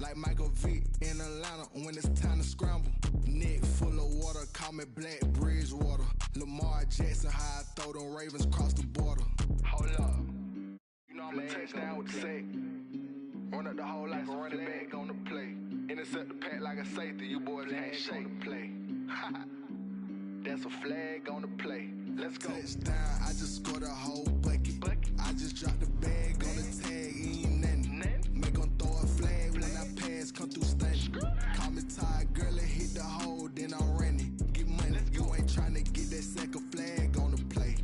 Like Michael Vick in Atlanta when it's time to scramble. Neck full of water, call me Black Bridgewater. Lamar Jackson, how I throw them Ravens across the border. Hold up. You know I'm a touchdown with the sack. Run up the hole like a running back on the play. Intercept the pack like a safety, you boys ain't shake the play. That's a flag on the play. Let's go. Touchdown, I just scored a whole bucket. I just dropped the bag on the tag, ain't nothing. Make them throw a flag when I pass, come through stunning. Call me tired, girl, and hit the hole, then I'm running. Get money, you ain't trying to get that second flag on the play.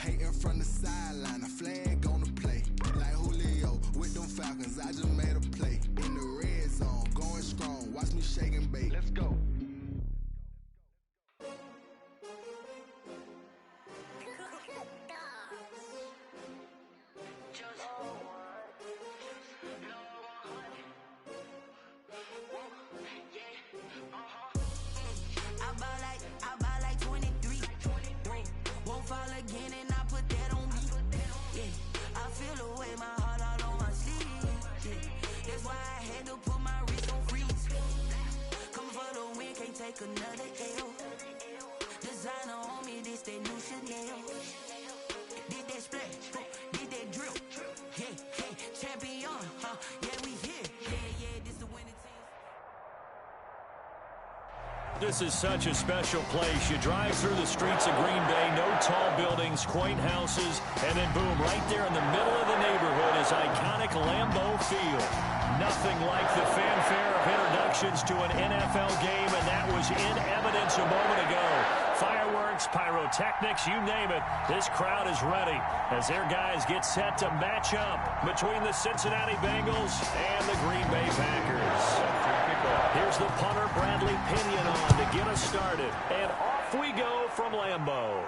Hating from the sideline, a flag on the play. Like Julio with them Falcons, I just made a play. In the red zone, going strong, watch me shake and bake. Let's go. Another L. Designer on me, this that new Chanel. Did that splash, did that drill. Hey, hey, champion, huh? Yeah, we here. Yeah, this the winning team. This is such a special place. You drive through the streets of Green Bay, no tall buildings, quaint houses, and then boom, right there in the middle of the neighborhood is iconic Lambeau Field. Nothing like the fanfare of introductions to an NFL game, and that was in evidence a moment ago. Fireworks, pyrotechnics, you name it. This crowd is ready as their guys get set to match up between the Cincinnati Bengals and the Green Bay Packers. Here's the punter, Bradley Pinion, on to get us started. And off we go from Lambeau.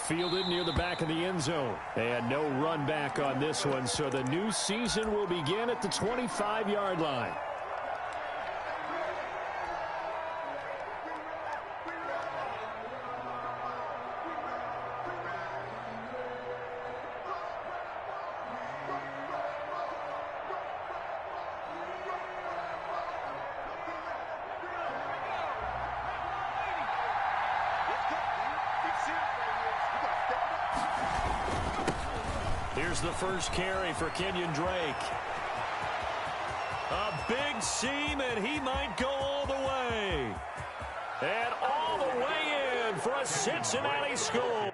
Fielded near the back of the end zone. And no run back on this one, so the new season will begin at the 25-yard line. Here's the first carry for Kenyon Drake. A big seam, and he might go all the way. And all the way in for a Cincinnati score.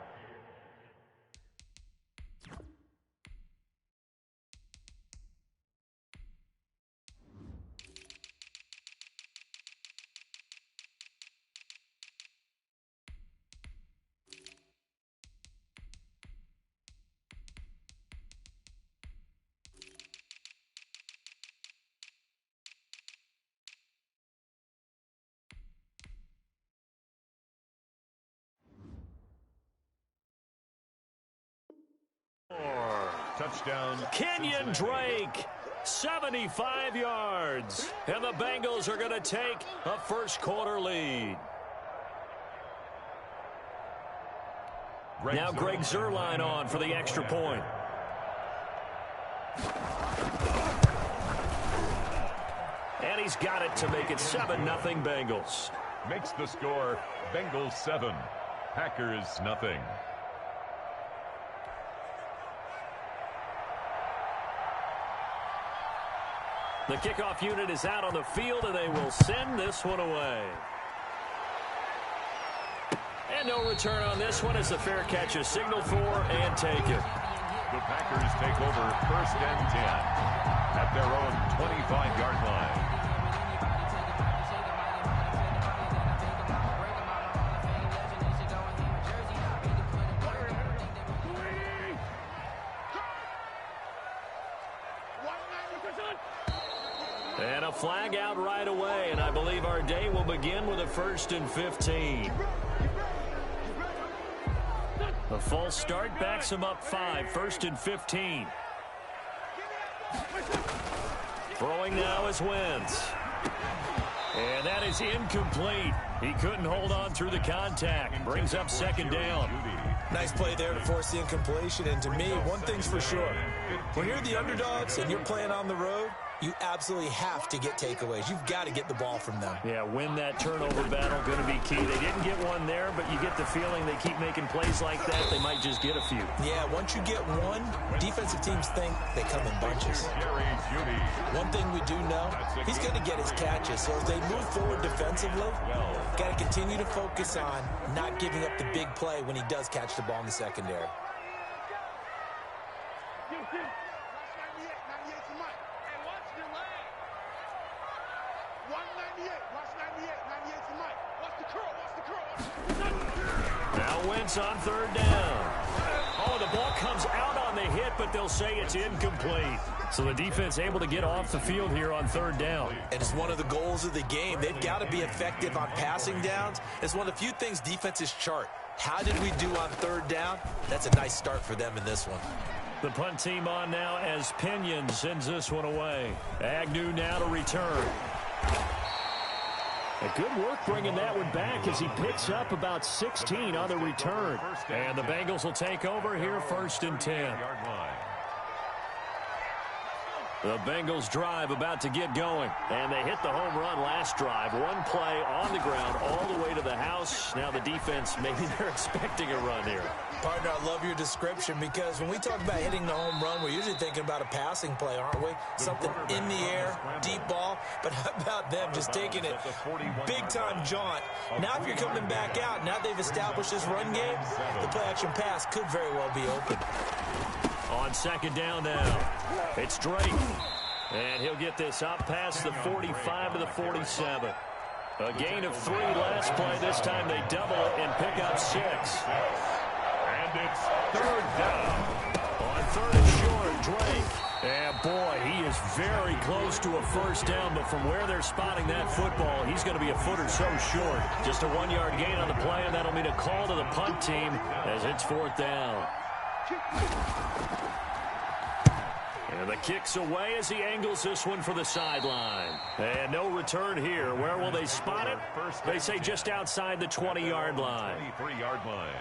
Touchdown. Kenyon Drake, 75 yards. And the Bengals are going to take a first-quarter lead. Now Greg Zuerlein on for the extra point. And he's got it to make it 7-0 Bengals. Makes the score Bengals 7, Packers nothing. The kickoff unit is out on the field, and they will send this one away. And no return on this one as the fair catch is signaled for and taken. The Packers take over 1st and 10 at their own 25-yard line. And a flag out right away, and I believe our day will begin with a 1st and 15. The false start backs him up 5, 1st and 15. Throwing now is Wentz. And that is incomplete. He couldn't hold on through the contact. Brings up 2nd down. Nice play there to force the incompletion, and to me, one thing's for sure. When you're the underdogs and you're playing on the road, you absolutely have to get takeaways. You've got to get the ball from them. Yeah, win that turnover battle, going to be key. They didn't get one there, but you get the feeling they keep making plays like that, they might just get a few. Yeah, once you get one, defensive teams think they come in bunches. One thing we do know, he's going to get his catches. So as they move forward defensively, got to continue to focus on not giving up the big play when he does catch the ball in the secondary. Now Wentz on third down. Oh, the ball comes out on the hit, but they'll say it's incomplete. So the defense able to get off the field here on third down. And it's one of the goals of the game. They've got to be effective on passing downs. It's one of the few things defenses chart. How did we do on third down? That's a nice start for them in this one. The punt team on now as Pinion sends this one away. Agnew now to return. A good work bringing that one back as he picks up about 16 on the return. And the Bengals will take over here first and 10. The Bengals drive about to get going. And they hit the home run last drive. One play on the ground all the way to the house. Now the defense, maybe they're expecting a run here. Partner, I love your description because when we talk about hitting the home run, we're usually thinking about a passing play, aren't we? Something in the air, deep ball. But how about them just taking it big-time jaunt? Now if you're coming back out, now they've established this run game, the play-action pass could very well be open. On second down now, it's Drake. And he'll get this up past the 45 to the 47. A gain of 3 last play. This time they double it and pick up 6. And it's third down. On third and short, Drake. And boy, he is very close to a first down, but from where they're spotting that football, he's going to be a foot or so short. Just a 1-yard gain on the play, and that'll mean a call to the punt team as it's fourth down. And the kick's away as he angles this one for the sideline. And no return here. Where will they spot it? They say just outside the 20-yard line. 23-yard line.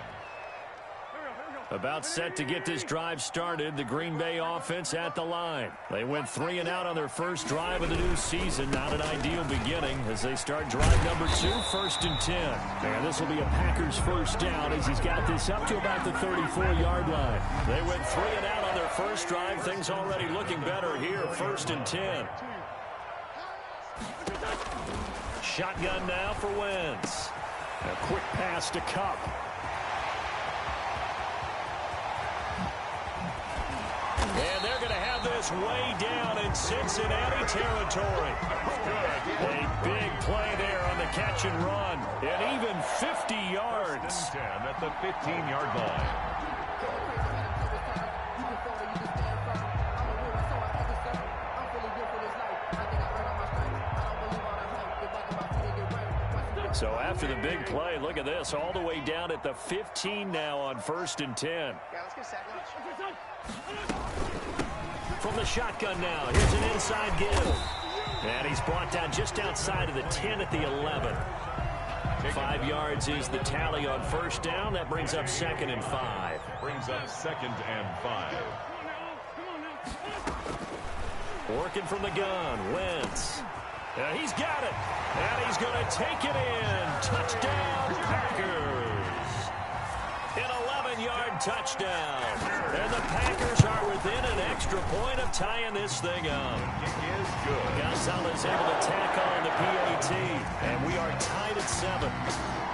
About set to get this drive started, the Green Bay offense at the line. They went 3 and out on their first drive of the new season. Not an ideal beginning as they start drive number 2, first and 10. And this will be a Packers first down as he's got this up to about the 34-yard line. They went 3 and out on their first drive. Things already looking better here, first and 10. Shotgun now for Wentz. A quick pass to Kupp. And they're going to have this way down in Cincinnati territory. A big play there on the catch and run. And even 50 yards. 10 at the 15-yard line. So after the big play, look at this, all the way down at the 15 now on first and 10. From the shotgun now, here's an inside give. And he's brought down just outside of the 10 at the 11. 5 yards is the tally on first down. That brings up second and 5. Brings up second and 5. Working from the gun, Wentz. He's got it. And he's going to take it in. Touchdown, Packers. An 11-yard touchdown. And the Packers are within an extra point of tying this thing up. Kick is good. Gonzalez able to tack on the PAT. And we are tied at 7.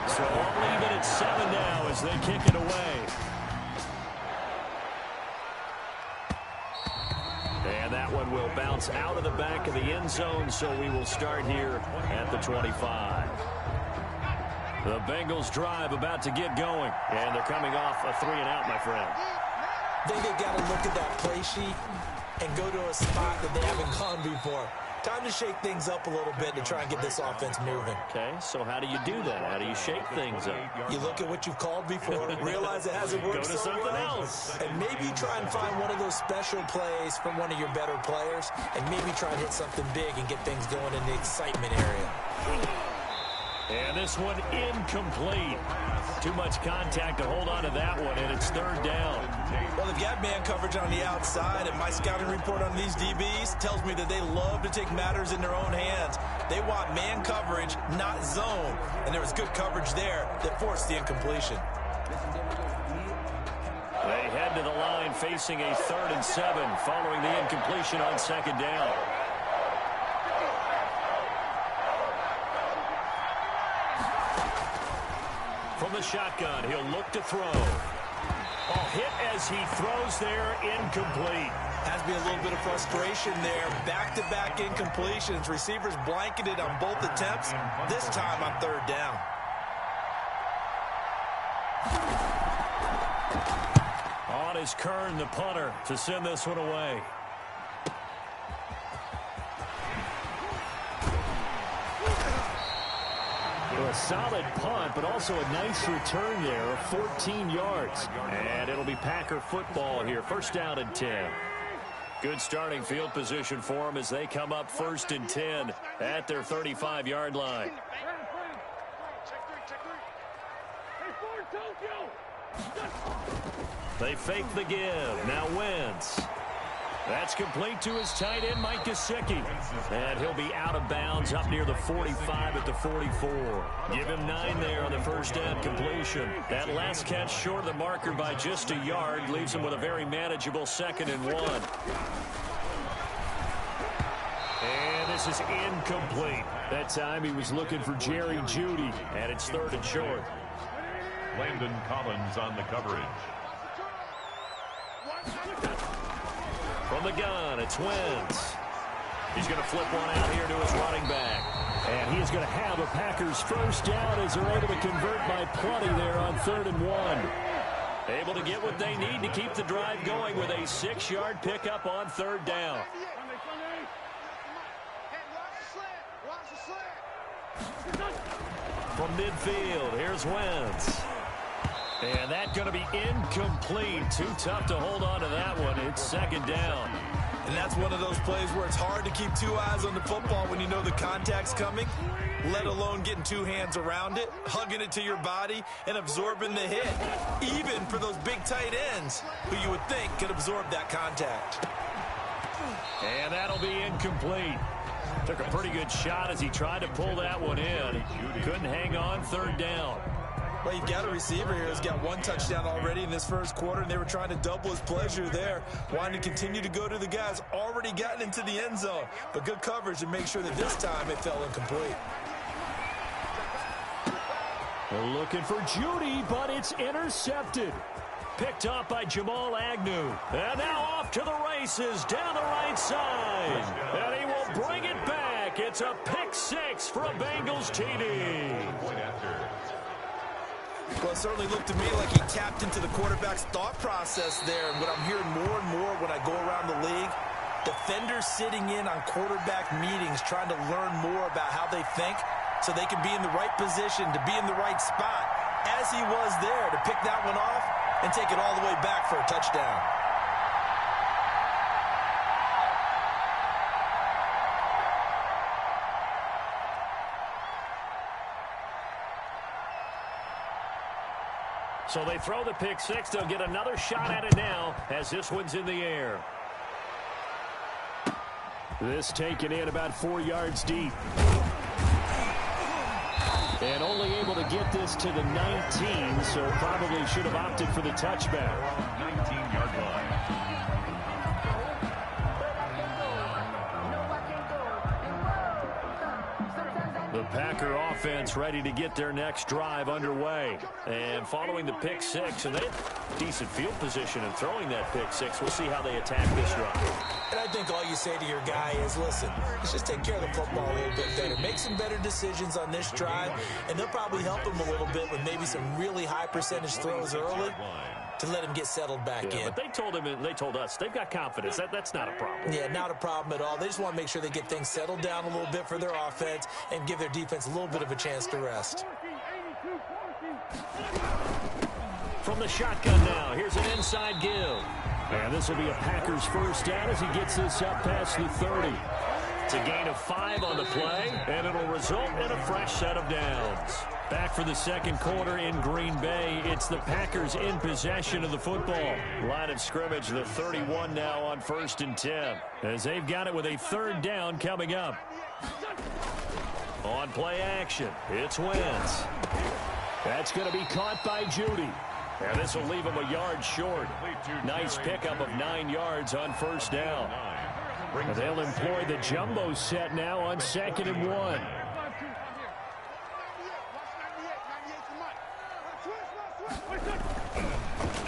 So all even at 7 now as they kick it away. And that one will bounce out of the back of the end zone, so we will start here at the 25. The Bengals drive about to get going, and they're coming off a 3 and out, my friend. I think they've got to look at that play sheet and go to a spot that they haven't gone before. Time to shake things up a little bit to try and get this offense moving. Okay, so how do you do that? How do you shake things up? You look at what you've called before, realize it hasn't worked Go to so something well, else. and maybe try and find one of those special plays from one of your better players, and maybe try and hit something big and get things going in the excitement area. And this one incomplete. Too much contact to hold on to that one, and it's third down. Well, they've got man coverage on the outside, and my scouting report on these DBs tells me that they love to take matters in their own hands. They want man coverage, not zone. And there was good coverage there that forced the incompletion. They head to the line facing a 3rd and 7 following the incompletion on 2nd down. From the shotgun, he'll look to throw. Hit as he throws there, incomplete. Has to be a little bit of frustration there. Back-to-back incompletions. Receivers blanketed on both attempts, this time on 3rd down. On is Kern, the punter, to send this one away. A solid punt, but also a nice return there of 14 yards. And it'll be Packer football here. 1st down and 10. Good starting field position for them as they come up 1st and 10 at their 35-yard line. They fake the give. Now Wentz. That's complete to his tight end, Mike Gesicki. And he'll be out of bounds up near the 45 at the 44. Give him 9 there on the 1st down completion. That last catch short of the marker by just a yard leaves him with a very manageable 2nd and 1. And this is incomplete. That time he was looking for Jerry Jeudy, and it's 3rd and short. Landon Collins on the coverage. From the gun, it's Wentz. He's going to flip one out here to his running back. And he is going to have a Packers 1st down as they're able to convert by plenty there on 3rd and 1. Able to get what they need to keep the drive going with a 6-yard pickup on 3rd down. From midfield, here's Wentz. And that's going to be incomplete. Too tough to hold on to that one. It's 2nd down. And that's one of those plays where it's hard to keep 2 eyes on the football when you know the contact's coming, let alone getting 2 hands around it, hugging it to your body, and absorbing the hit, even for those big tight ends who you would think could absorb that contact. And that'll be incomplete. Took a pretty good shot as he tried to pull that one in. Couldn't hang on, 3rd down. Well, you've got a receiver here who's got 1 touchdown already in this 1st quarter, and they were trying to double his pleasure there, wanting to continue to go to the guys already gotten into the end zone. But good coverage to make sure that this time it fell incomplete. They're looking for Jeudy, but it's intercepted. Picked up by Jamal Agnew. And now off to the races down the right side. And he will bring it back. It's a pick 6 for a Bengals TD. Well, it certainly looked to me like he tapped into the quarterback's thought process there. And what I'm hearing more and more when I go around the league, defenders sitting in on quarterback meetings trying to learn more about how they think so they can be in the right position to be in the right spot, as he was there to pick that one off and take it all the way back for a touchdown. So they throw the pick 6. They'll get another shot at it now as this one's in the air. This taken in about 4 yards deep. And only able to get this to the 19, so probably should have opted for the touchback. 19-yard line. The Packer offense ready to get their next drive underway. And following the pick 6, and they have decent field position in throwing that pick 6. We'll see how they attack this drive. And I think all you say to your guy is, listen, let's just take care of the football a little bit better. Make some better decisions on this drive, and they'll probably help him a little bit with maybe some really high percentage throws early to let him get settled back in. But they told him, and they told us, they've got confidence. That's not a problem. Yeah, not a problem at all. They just want to make sure they get things settled down a little bit for their offense and give their defense a little bit of a chance to rest. From the shotgun now, here's an inside give. And this will be a Packers 1st down as he gets this up past the 30. It's a gain of 5 on the play, and it'll result in a fresh set of downs. Back for the second quarter in Green Bay. It's the Packers in possession of the football. Line of scrimmage, the 31 now on 1st and 10. As they've got it with a third down coming up. On play action, it's Wentz. That's going to be caught by Judy. And this will leave him a yard short. Nice pickup of 9 yards on 1st down. And they'll employ the jumbo set now on 2nd and 1.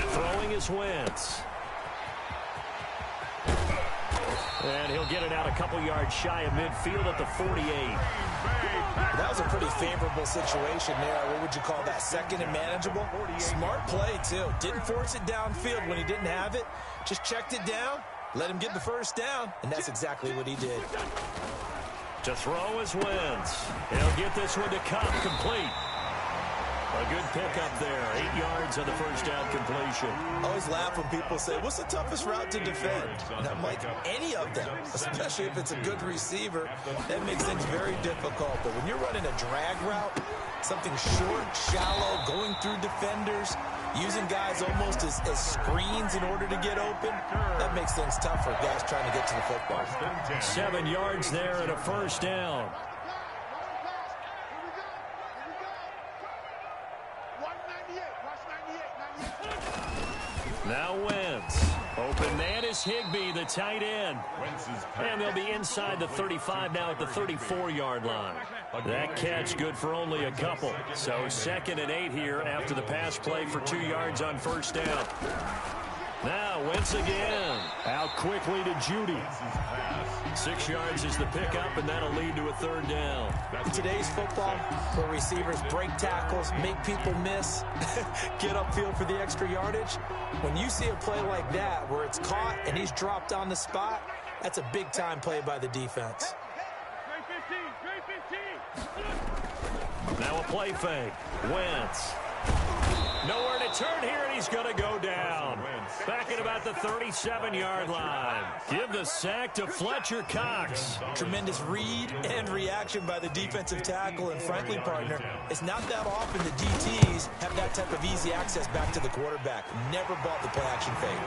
Throwing is Wentz. And he'll get it out a couple yards shy of midfield at the 48. That was a pretty favorable situation there. What would you call that? 2nd and manageable? Smart play, too. Didn't force it downfield when he didn't have it. Just checked it down, let him get the first down, and that's exactly what he did. To throw is Wentz. He'll get this one to Cup, complete. A good pickup there. 8 yards on the first down completion. I always laugh when people say, what's the toughest route to defend? And I'm like, any of them, especially if it's a good receiver. That makes things very difficult. But when you're running a drag route, something short, shallow, going through defenders, using guys almost as screens in order to get open, that makes things tough for guys trying to get to the football. 7 yards there and a first down. Now Wentz. Open man is Higbee, the tight end. And they'll be inside the 35 now at the 34-yard line. That catch good for only a couple. So 2nd and 8 here after the pass play for 2 yards on 1st down. Now Wentz again. Out quickly to Judy. 6 yards is the pickup, and that'll lead to a 3rd down. In today's football, where receivers break tackles, make people miss, get upfield for the extra yardage, when you see a play like that where it's caught and he's dropped on the spot, that's a big-time play by the defense. Now a play fake. Wentz. Nowhere to turn here, and he's going to go down. Back at about the 37-yard line. Give the sack to Fletcher Cox. Tremendous read and reaction by the defensive tackle, and frankly, partner, it's not that often the DTs have that type of easy access back to the quarterback. Never bought the play-action fake.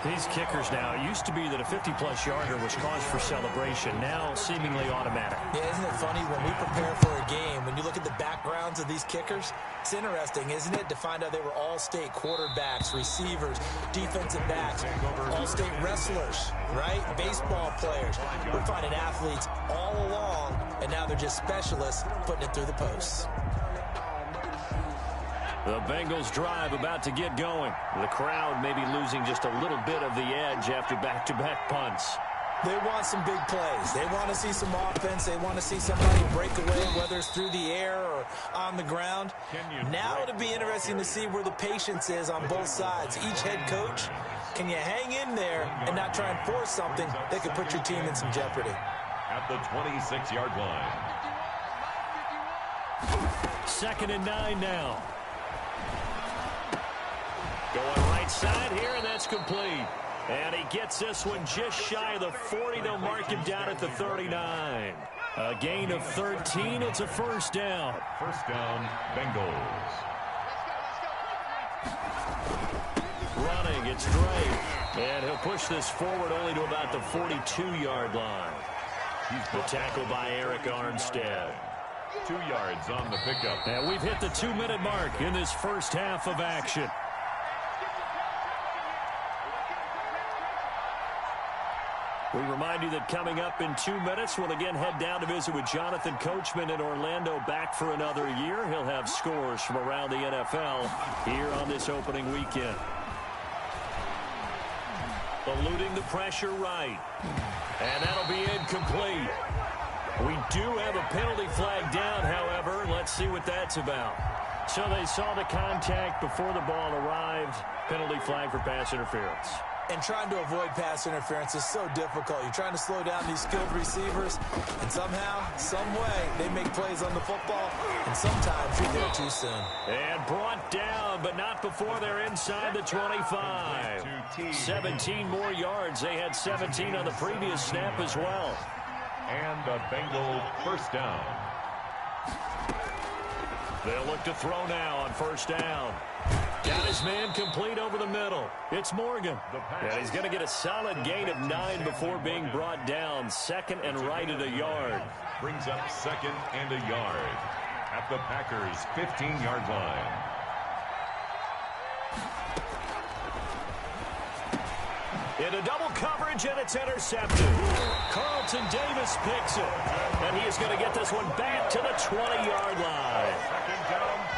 These kickers now, it used to be that a 50-plus yarder was cause for celebration. Now seemingly automatic. Yeah, isn't it funny when we prepare for a game, when you look at the backgrounds of these kickers, it's interesting, isn't it, to find out they were all-state quarterbacks, receivers, defensive backs, all-state wrestlers, right? Baseball players. We're finding athletes all along, and now they're just specialists putting it through the posts. The Bengals drive about to get going. The crowd may be losing just a little bit of the edge after back-to-back punts. They want some big plays. They want to see some offense. They want to see somebody break away, whether it's through the air or on the ground. Now it'll be interesting to see where the patience is on both sides. Each head coach, can you hang in there and not try and force something that could put your team in some jeopardy? At the 26-yard line. 2nd and 9 now. Going right side here, and that's complete. And he gets this one just shy of the 40. They'll mark him down at the 39. A gain of 13. It's a first down. First down, Bengals. Running, it's Drake. And he'll push this forward only to about the 42-yard line. The tackle by Eric Armstead. 2 yards on the pickup. And we've hit the 2-minute mark in this first half of action. We remind you that coming up in 2 minutes, we'll again head down to visit with Jonathan Coachman in Orlando, back for another year. He'll have scores from around the NFL here on this opening weekend. Eluding the pressure right. And that'll be incomplete. We do have a penalty flag down, however. Let's see what that's about. So they saw the contact before the ball arrived. Penalty flag for pass interference. And trying to avoid pass interference is so difficult. You're trying to slow down these skilled receivers, and somehow, some way, they make plays on the football, and sometimes you're there too soon. And brought down, but not before they're inside the 25. 17 more yards. They had 17 on the previous snap as well. And a Bengal first down. They'll look to throw now on first down. Got his man complete over the middle. It's Morgan. And he's going to get a solid gain of 9 before being brought down. Second and right at a yard. Brings up second and a yard at the Packers' 15-yard line. Into double coverage, and it's intercepted. Carlton Davis picks it. And he is going to get this one back to the 20-yard line.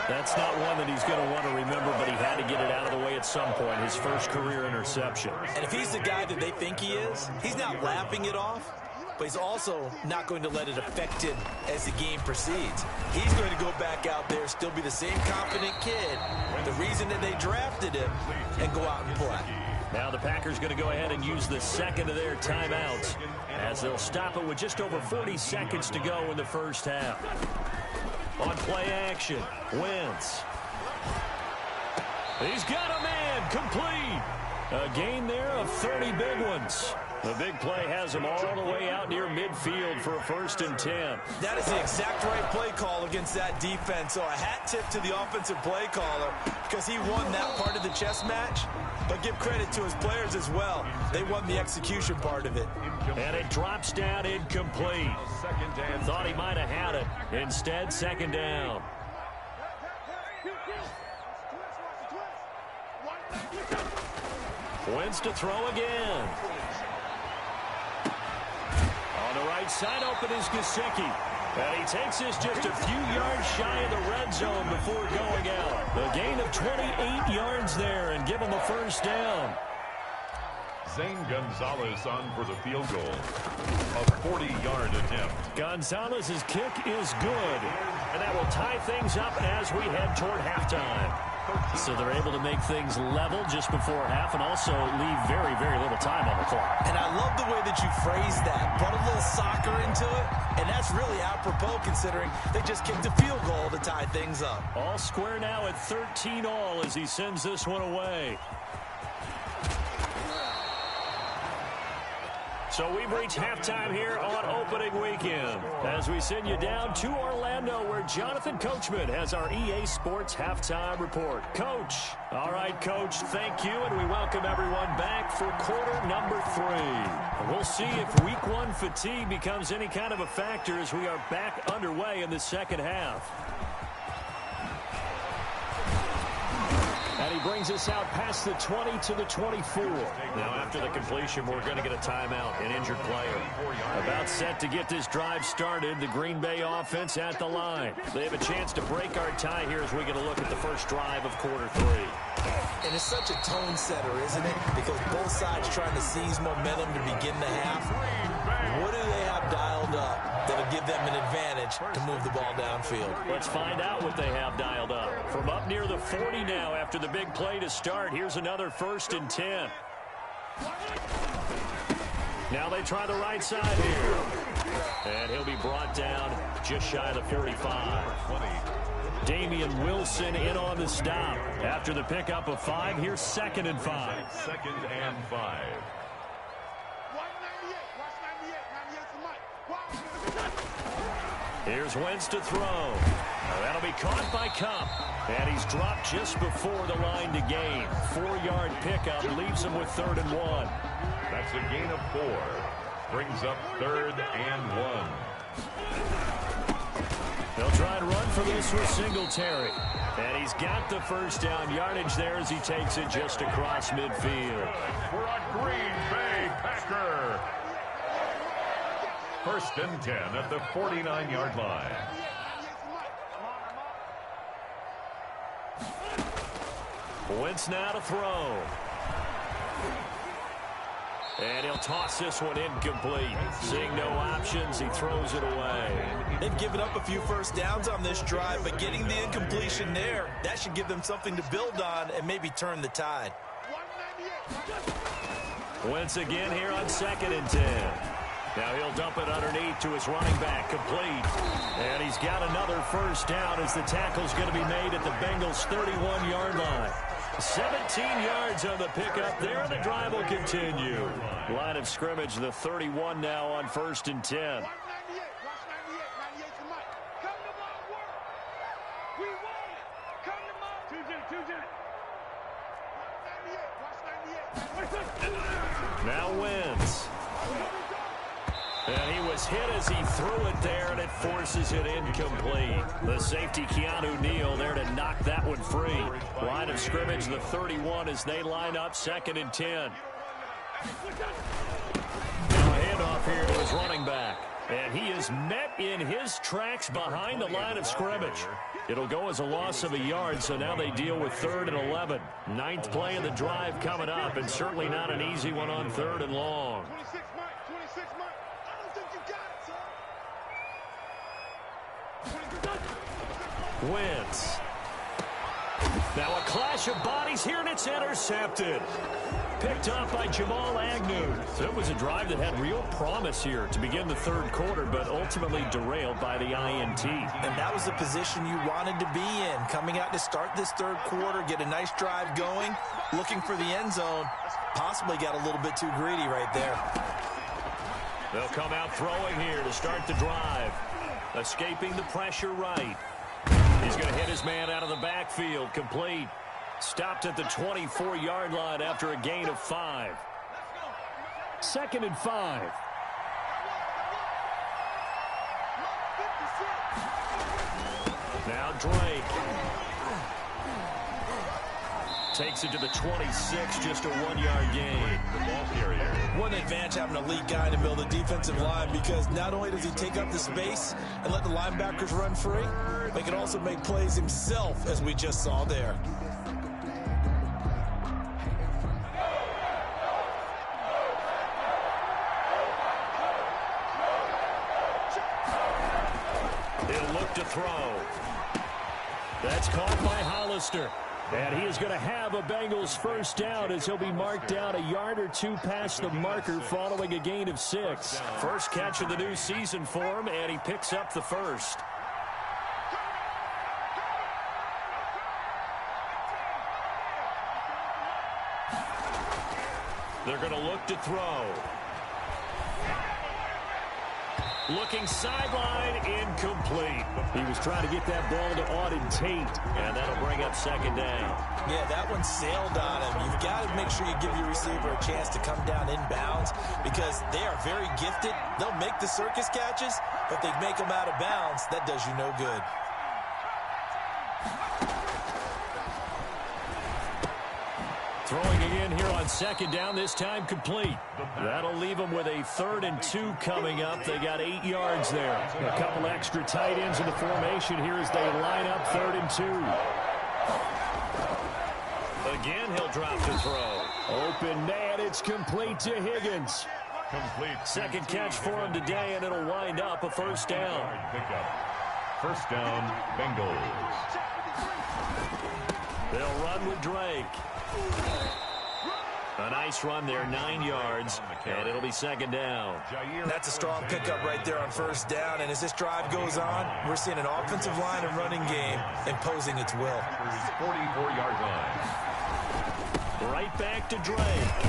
That's not one that he's going to want to remember, but he had to get it out of the way at some point, his first career interception. And if he's the guy that they think he is, he's not laughing it off, but he's also not going to let it affect him as the game proceeds. He's going to go back out there, still be the same confident kid, the reason that they drafted him, and go out and play. Now the Packers going to go ahead and use the second of their timeouts as they'll stop it with just over 40 seconds to go in the first half. On play action, Wentz. He's got a man complete. A gain there of 30 big ones. The big play has him all the way out near midfield for a 1st and 10. That is the exact right play call against that defense. So a hat tip to the offensive play caller because he won that part of the chess match. But give credit to his players as well. They won the execution part of it. And it drops down incomplete. Thought he might have had it. Instead, second down. Wentz to throw again. On the right side, open is Gesicki. And he takes this just a few yards shy of the red zone before going out. A gain of 28 yards there and give him a first down. Zane Gonzalez on for the field goal. A 40-yard attempt. Gonzalez's kick is good. And that will tie things up as we head toward halftime. So they're able to make things level just before half and also leave very, very little time on the clock. And I love the way that you phrased that. Put a little soccer into it, and that's really apropos considering they just kicked a field goal to tie things up. All square now at 13 all as he sends this one away. So we've reached halftime here on opening weekend as we send you down to Orlando where Jonathan Coachman has our EA Sports halftime report. Coach. All right, Coach, thank you, and we welcome everyone back for quarter number 3. We'll see if week 1 fatigue becomes any kind of a factor as we are back underway in the second half. And he brings us out past the 20 to the 24. Now, after the completion, we're going to get a timeout, an injured player. About set to get this drive started, the Green Bay offense at the line. They have a chance to break our tie here as we get a look at the first drive of quarter 3. And it's such a tone setter, isn't it? Because both sides trying to seize momentum to begin the half. What do they have dialed up that'll give them an advantage to move the ball downfield? Let's find out what they have dialed up. From up near the 40 now after the big play to start, here's another 1st and 10. Now they try the right side here. And he'll be brought down just shy of the 45. Damian Wilson in on the stop. After the pickup of 5, here's 2nd and 5. 2nd and 5. Here's Wentz to throw. That'll be caught by Kupp. And he's dropped just before the line to gain. 4-yard pickup leaves him with 3rd and 1. That's a gain of 4. Brings up 3rd and 1. They'll try and run for this with Singletary. And he's got the first down yardage there as he takes it just across midfield. For a Green Bay Packer. 1st and 10 at the 49-yard line. Wentz now to throw. And he'll toss this one incomplete. Seeing no options, he throws it away. They've given up a few first downs on this drive, but getting the incompletion there, that should give them something to build on and maybe turn the tide. Wentz again here on 2nd and 10. Now he'll dump it underneath to his running back, complete. And he's got another first down as the tackle's going to be made at the Bengals' 31-yard line. 17 yards on the pickup there, and the drive will continue. Line of scrimmage, the 31 now on 1st and 10. Now wins. And he was hit as he threw it there, and it forces it incomplete. The safety, Keanu Neal, there to knock that one free. Line of scrimmage, the 31, as they line up 2nd and 10. Now a handoff here to his running back. And he is met in his tracks behind the line of scrimmage. It'll go as a loss of a yard, so now they deal with 3rd and 11. 9th play of the drive coming up, and certainly not an easy one on 3rd and long. 26, Mike. 26, Mike. I don't think you got it, son. Wentz. Now a clash of bodies here, and it's intercepted. Picked off by Jamal Agnew. So it was a drive that had real promise here to begin the 3rd quarter, but ultimately derailed by the INT. And that was the position you wanted to be in. Coming out to start this 3rd quarter, get a nice drive going, looking for the end zone. Possibly got a little bit too greedy right there. They'll come out throwing here to start the drive. Escaping the pressure right. He's going to hit his man out of the backfield. Complete. Stopped at the 24-yard line after a gain of 5. 2nd and 5. Now Drake. Takes it to the 26, just a 1-yard gain. The ball carrier. What an advantage having an elite guy in the middle of the defensive line, because not only does he take up the space and let the linebackers run free, but he can also make plays himself, as we just saw there. He'll look to throw. That's caught by Hollister. And he is going to have a Bengals first down as he'll be marked down a yard or two past the marker following a gain of 6. First catch of the new season for him, and he picks up the first. They're going to look to throw. Looking sideline, incomplete. He was trying to get that ball to Auden Tate, and that'll bring up 2nd down. Yeah, that one sailed on him. You've got to make sure you give your receiver a chance to come down inbounds, because they are very gifted. They'll make the circus catches, but they make them out of bounds. That does you no good. Throwing again here on 2nd down, this time complete. That'll leave them with a 3rd and 2 coming up. They got 8 yards there. A couple extra tight ends in the formation here as they line up 3rd and 2. Again, he'll drop the throw. Open man, it's complete to Higgins. Complete. 2nd catch for him today, and it'll wind up a first down. First down, Bengals. They'll run with Drake. A nice run there, 9 yards, and it'll be 2nd down. That's a strong pickup right there on first down, and as this drive goes on, we're seeing an offensive line and running game imposing its will. 44-yard line. Right back to Drake.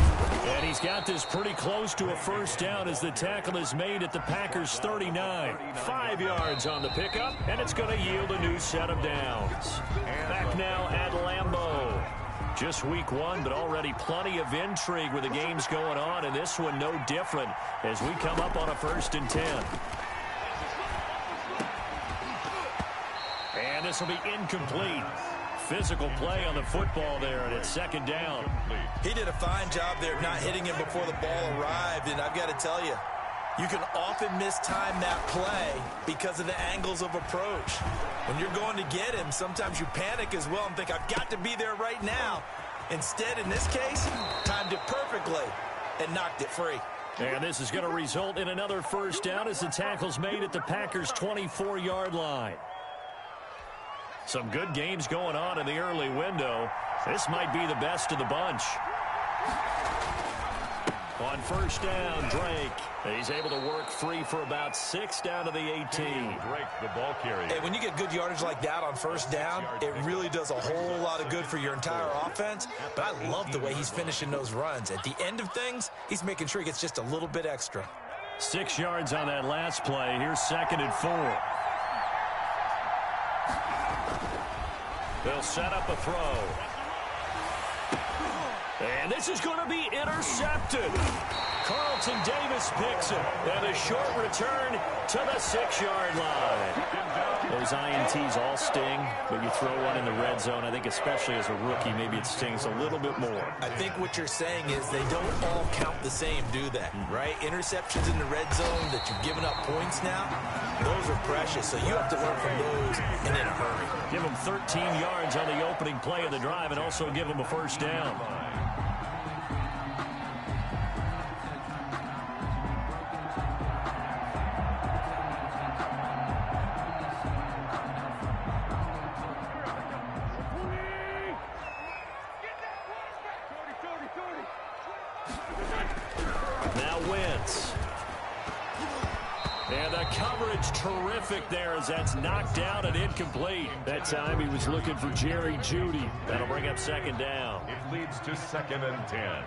And he's got this pretty close to a first down as the tackle is made at the Packers' 39. 5 yards on the pickup, and it's going to yield a new set of downs. Back now at Lambeau. Just week 1, but already plenty of intrigue with the games going on, and this one no different as we come up on a 1st and 10. And this will be incomplete. Physical play on the football there, and it's 2nd down. He did a fine job there not hitting him before the ball arrived, and I've got to tell you, you can often mistime that play because of the angles of approach. When you're going to get him, sometimes you panic as well and think, I've got to be there right now. Instead, in this case, timed it perfectly and knocked it free. And this is going to result in another first down as the tackle's made at the Packers' 24-yard line. Some good games going on in the early window. This might be the best of the bunch. On first down, Drake. He's able to work free for about 6 down to the 18. Drake, the ball carrier. Hey, when you get good yardage like that on first down, it really does a whole lot of good for your entire offense. But I love the way he's finishing those runs. At the end of things, he's making sure he gets just a little bit extra. 6 yards on that last play. Here's 2nd and 4. They'll set up a throw. And this is going to be intercepted. Carlton Davis picks it. And a short return to the 6-yard line. Those INTs all sting, but you throw one in the red zone. I think especially as a rookie, maybe it stings a little bit more. I think what you're saying is they don't all count the same, do they? Right? Interceptions in the red zone that you've given up points now, those are precious. So you have to learn from those and in a hurry. Give them 13 yards on the opening play of the drive and also give them a first down. And the coverage terrific there as that's knocked down and incomplete. That time he was looking for Jerry Jeudy. That'll bring up second down. It leads to 2nd and 10.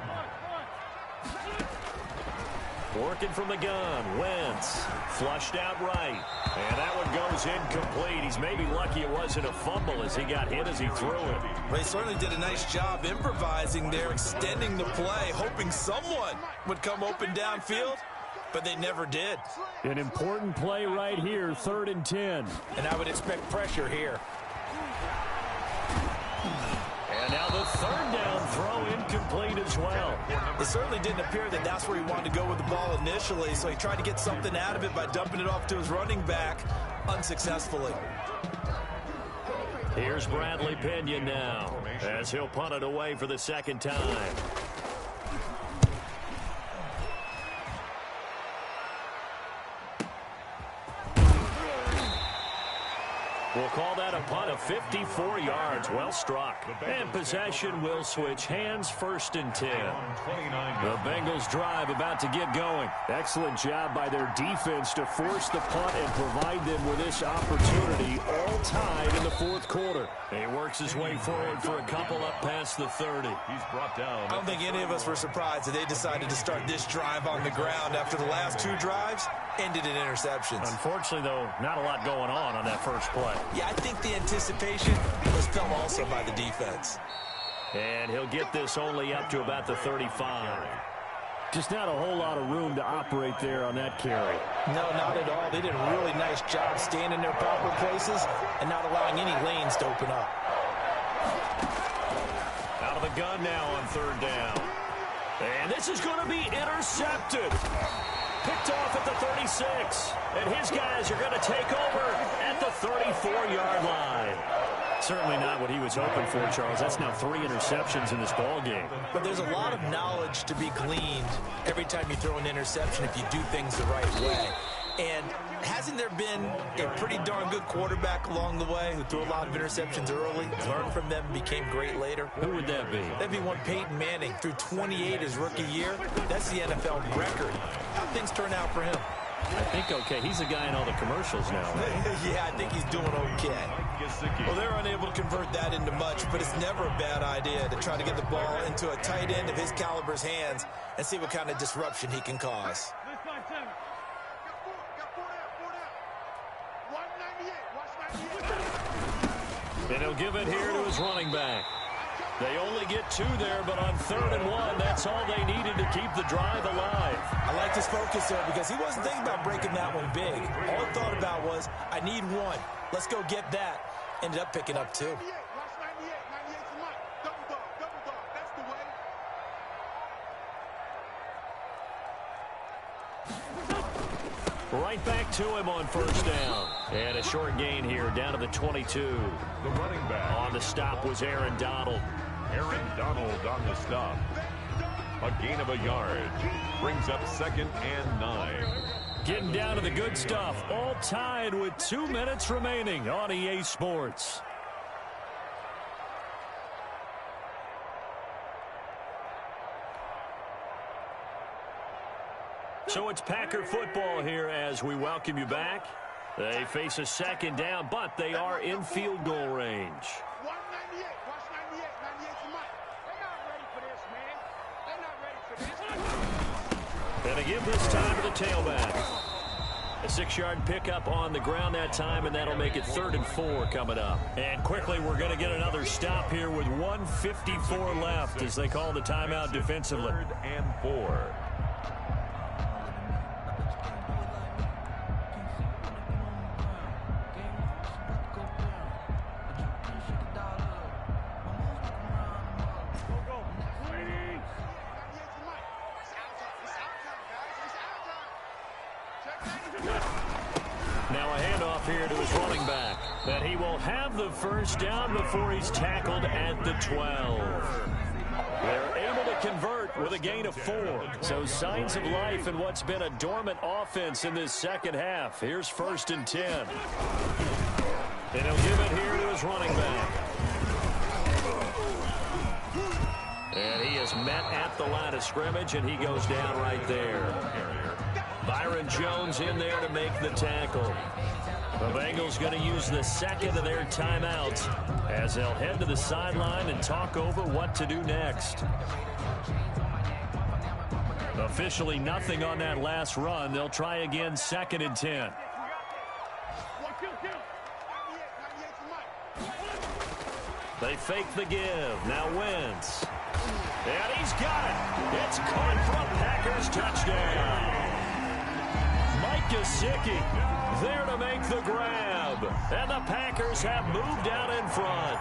Working from the gun. Wentz flushed out right. And that one goes incomplete. He's maybe lucky it wasn't a fumble as he got hit as he threw it. Well, he certainly did a nice job improvising there, extending the play, hoping someone would come open downfield. But they never did. An important play right here, 3rd and 10. And I would expect pressure here. And now the 3rd down throw incomplete as well. It certainly didn't appear that that's where he wanted to go with the ball initially, so he tried to get something out of it by dumping it off to his running back unsuccessfully. Here's Bradley Pinion now as he'll punt it away for the 2nd time. We'll call that a punt of 54 yards. Well struck. And possession will switch hands, 1st and 10. The Bengals drive about to get going. Excellent job by their defense to force the punt and provide them with this opportunity, all tied in the 4th quarter. He works his way forward for a couple up past the 30. He's brought down. I don't think any of us were surprised that they decided to start this drive on the ground after the last 2 drives ended in interceptions. Unfortunately, though, not a lot going on that first play. Yeah, I think the anticipation was felt also by the defense. And he'll get this only up to about the 35. Just not a whole lot of room to operate there on that carry. No, not at all. They did a really nice job staying in their proper places and not allowing any lanes to open up. Out of the gun now on 3rd down. And this is going to be intercepted. Picked off at the 36. And his guys are going to take over at the 34-yard line. Certainly not what he was hoping for, Charles. That's now 3 interceptions in this ball game. But there's a lot of knowledge to be gleaned every time you throw an interception if you do things the right way. And hasn't there been a pretty darn good quarterback along the way who threw a lot of interceptions early, learned from them, became great later? Who would that be? That'd be one Peyton Manning. Threw 28 his rookie year. That's the NFL record. How'd things turn out for him? I think okay. He's a guy in all the commercials now, right? Yeah, I think he's doing okay. Well, they're unable to convert that into much, but it's never a bad idea to try to get the ball into a tight end of his caliber's hands and see what kind of disruption he can cause. And he'll give it here to his running back. They only get 2 there, but on 3rd and 1, that's all they needed to keep the drive alive. I like his focus there because he wasn't thinking about breaking that one big. All he thought about was, I need 1. Let's go get that. Ended up picking up 2. Right back to him on 1st down. And a short gain here down to the 22. The running back. On the stop was Aaron Donald. Aaron Donald on the stop. A gain of a yard. Brings up 2nd and 9. Getting down to the good stuff. All tied with 2 minutes remaining on EA Sports. So it's Packer football here as we welcome you back. They face a 2nd down, but they are in field goal range. 198. Watch 98. 98 to Mike. They're not ready for this, man. They're not ready for this. And they give this time to the tailback. A 6-yard pickup on the ground that time, and that'll make it 3rd and 4 coming up. And quickly, we're going to get another stop here with 1:54 left as they call the timeout defensively. 3rd and 4. Now a handoff here to his running back. And he will have the first down before he's tackled at the 12. They're able to convert with a gain of 4. So signs of life in what's been a dormant offense in this second half. Here's 1st and 10. And he'll give it here to his running back. And he is met at the line of scrimmage, and he goes down right there. Byron Jones in there to make the tackle. The Bengals going to use the second of their timeouts as they'll head to the sideline and talk over what to do next. Officially nothing on that last run. They'll try again 2nd and 10. They fake the give. Now Wentz. And he's got it. It's caught for a Packers touchdown. Mike Gesicki there to make the grab. And the Packers have moved out in front.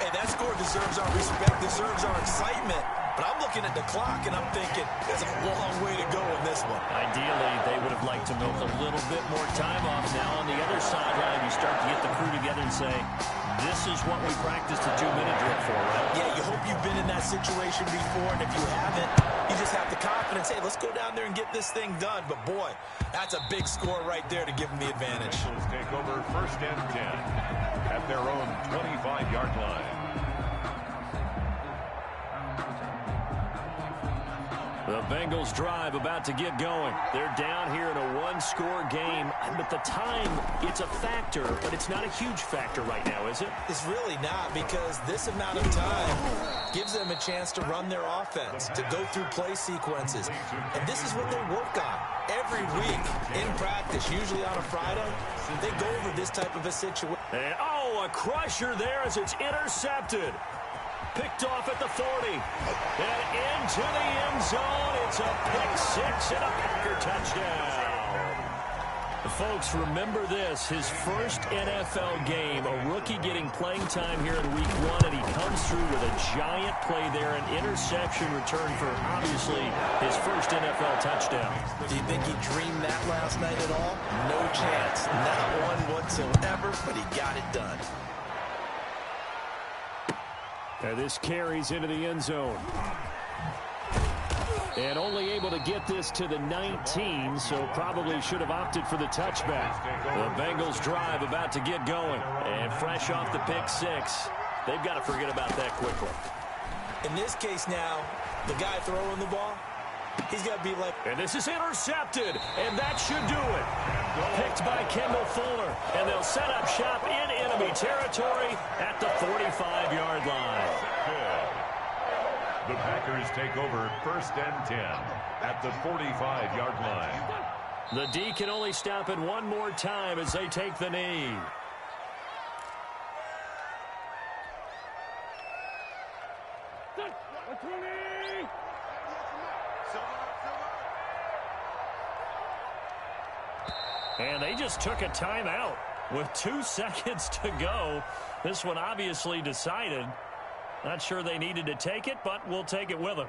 Hey, that score deserves our respect, deserves our excitement. But I'm looking at the clock, and I'm thinking there's a long way to go in this one. Ideally, they would have liked to milk a little bit more time off. Now on the other sideline, you start to get the crew together and say, this is what we practiced a 2-minute drill for, right? Yeah, you hope you've been in that situation before, and if you haven't, you just have the confidence, hey, let's go down there and get this thing done. But, boy, that's a big score right there to give them the advantage. Let's take over 1st and 10 at their own 25-yard line. The Bengals drive about to get going. They're down here in a 1-score game. But the time, it's a factor, but it's not a huge factor right now, is it? It's really not, because this amount of time gives them a chance to run their offense, to go through play sequences. And this is what they work on every week in practice, usually on a Friday. They go over this type of a situation. And, oh, a crusher there as it's intercepted. Picked off at the 40. And into the end zone. It's a pick-6 and a Packer touchdown. Folks, remember this. His first NFL game, a rookie getting playing time here in Week 1, and he comes through with a giant play there, an interception return for, obviously, his first NFL touchdown. Do you think he dreamed that last night at all? No chance. Not one whatsoever, but he got it done. And this carries into the end zone. And only able to get this to the 19, so probably should have opted for the touchback. The Bengals drive about to get going. And fresh off the pick-6, they've got to forget about that quickly. In this case now, the guy throwing the ball, he's got to be like... And this is intercepted, and that should do it. Picked by Kendall Fuller, and they'll set up shop in enemy territory at the 45-yard line. The Packers take over 1st and 10 at the 45-yard line. The D can only stop it one more time as they take the knee. And they just took a timeout with 2 seconds to go. This one obviously decided. Not sure they needed to take it, but we'll take it with them.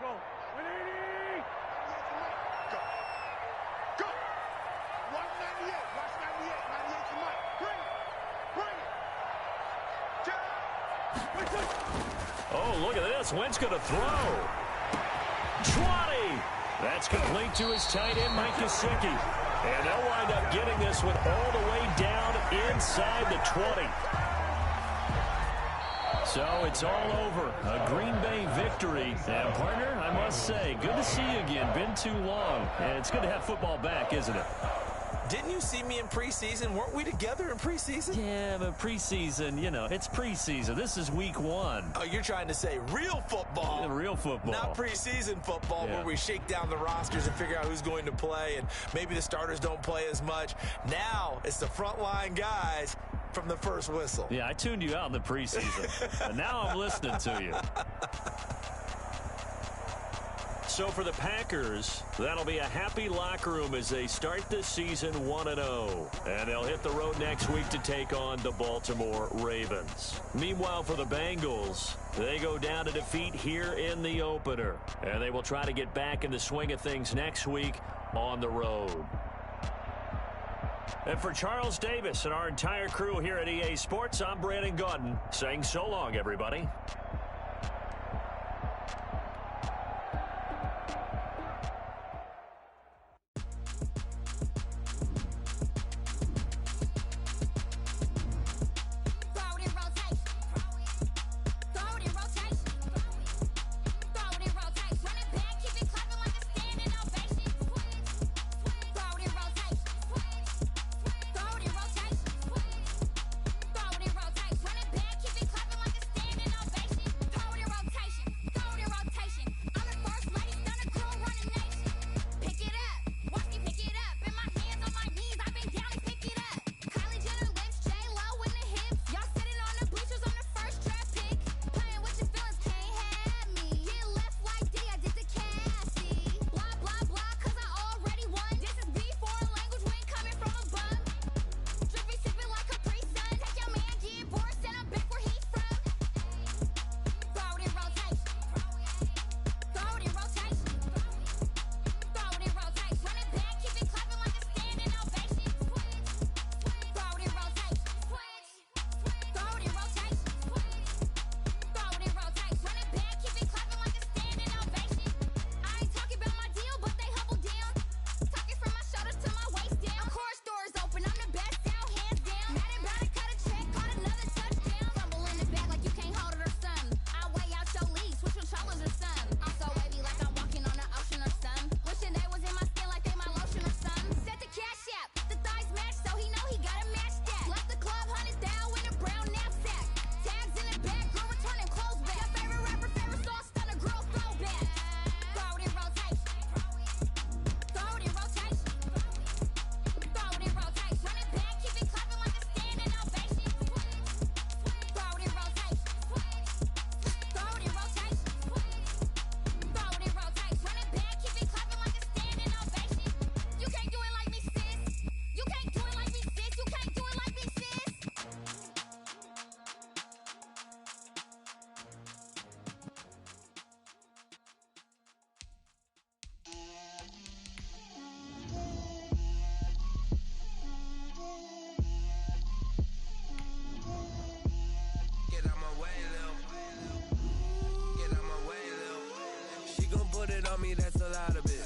Go. 180. Go. 198. Watch 98. 98 to Mike. Bring it. Oh, look at this. Wentz going to throw. 20. That's complete to his tight end, Mike Gesicki. And they'll wind up getting this one all the way down inside the 20. So it's all over. A Green Bay victory. And, partner, I must say, good to see you again. Been too long. And it's good to have football back, isn't it? Didn't you see me in preseason? Weren't we together in preseason? Yeah, but preseason, it's preseason. This is week 1. Oh, you're trying to say real football. Yeah, real football. Not preseason football where we shake down the rosters and figure out who's going to play, and maybe the starters don't play as much. Now it's the frontline guys from the first whistle. Yeah, I tuned you out in the preseason, but now I'm listening to you. So for the Packers, that'll be a happy locker room as they start this season 1-0. And they'll hit the road next week to take on the Baltimore Ravens. Meanwhile, for the Bengals, they go down to defeat here in the opener. And they will try to get back in the swing of things next week on the road. And for Charles Davis and our entire crew here at EA Sports, I'm Brandon Gaudin saying so long, everybody. That's a lot of it.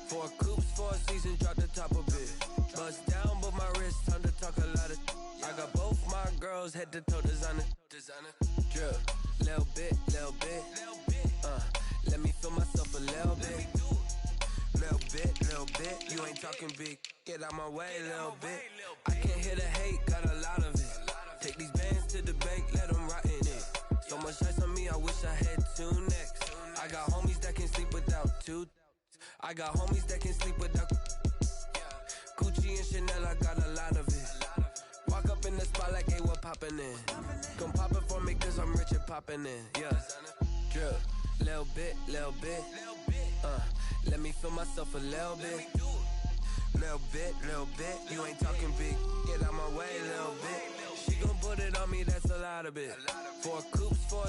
4 coops, 4 seasons, drop the top a bit. Bust down, but my wrist, time to talk a lot of. I got both my girls, head to toe designer. Drip, little bit. Let me feel myself a little bit. Little bit. You ain't talking big. Get out my way, little bit. I can't hear the hate, got a lot of it. Take these bands to the bank, let them rot in it. So much ice on me, I wish I had 2 necks. I got homies that can sleep without 2. I got homies that can sleep without Gucci and Chanel, I got a lot of it. Walk up in the spot like, hey, what poppin' in? Come pop it for me, cause I'm rich and poppin' in. Yeah, drip, little bit. Let me feel myself a little bit. Little bit. You ain't talking big. Get out my way, little bit. She gon' put it on me, that's a lot of it. 4 coops, 4